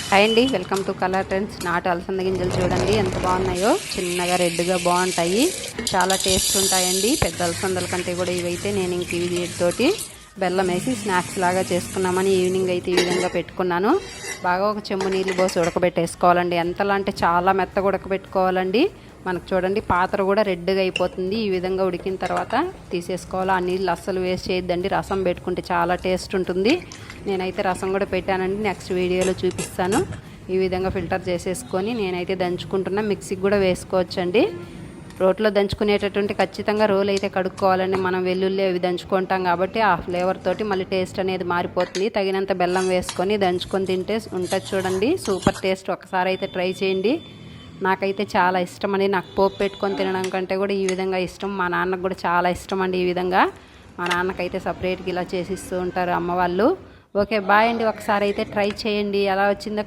Hi అండి, welcome to colour trends. నాటు అలసంద గింజలు చూడండి ఎంత బాగున్నాయో. చిన్నగా రెడ్గా బాగుంటాయి, చాలా టేస్ట్ ఉంటాయండి. పెద్ద అలసందల కంటే కూడా ఇవైతే నేను ఇంక వీటితోటి బెల్లం వేసి స్నాక్స్ లాగా చేసుకున్నామని ఈవినింగ్ అయితే ఈ విధంగా పెట్టుకున్నాను. బాగా ఒక చెంబు నీళ్ళు పోసి ఉడకబెట్టేసుకోవాలండి. ఎంతలా అంటే చాలా మెత్తగా ఉడకబెట్టుకోవాలండి. మనకు చూడండి పాత్ర కూడా రెడ్గా అయిపోతుంది. ఈ విధంగా ఉడికిన తర్వాత తీసేసుకోవాలి. ఆ నీళ్ళు అస్సలు వేస్ట్ చేయొద్దండి. రసం పెట్టుకుంటే చాలా టేస్ట్ ఉంటుంది. నేనైతే రసం కూడా పెట్టానండి, నెక్స్ట్ వీడియోలో చూపిస్తాను. ఈ విధంగా ఫిల్టర్ చేసేసుకొని నేనైతే దంచుకుంటున్నా. మిక్సీకి కూడా వేసుకోవచ్చండి. రోట్లో దంచుకునేటటువంటి ఖచ్చితంగా రోలు అయితే కడుక్కోవాలండి. మనం వెల్లుల్లి అవి దంచుకుంటాం కాబట్టి ఆ ఫ్లేవర్ తోటి మళ్ళీ టేస్ట్ అనేది మారిపోతుంది. తగినంత బెల్లం వేసుకొని దంచుకొని తింటే ఉంటుంది చూడండి, సూపర్ టేస్ట్. ఒకసారి అయితే ట్రై చేయండి. నాకైతే చాలా ఇష్టం అండి. నాకు పోపు పెట్టుకొని తినడం కంటే కూడా ఈ విధంగా ఇష్టం. మా నాన్నకు కూడా చాలా ఇష్టం అండి ఈ విధంగా. మా నాన్నకైతే సపరేట్గా ఇలా చేసిస్తూ ఉంటారు అమ్మ వాళ్ళు. ఓకే బాయ్ అండి. ఒకసారి అయితే ట్రై చేయండి, ఎలా వచ్చిందో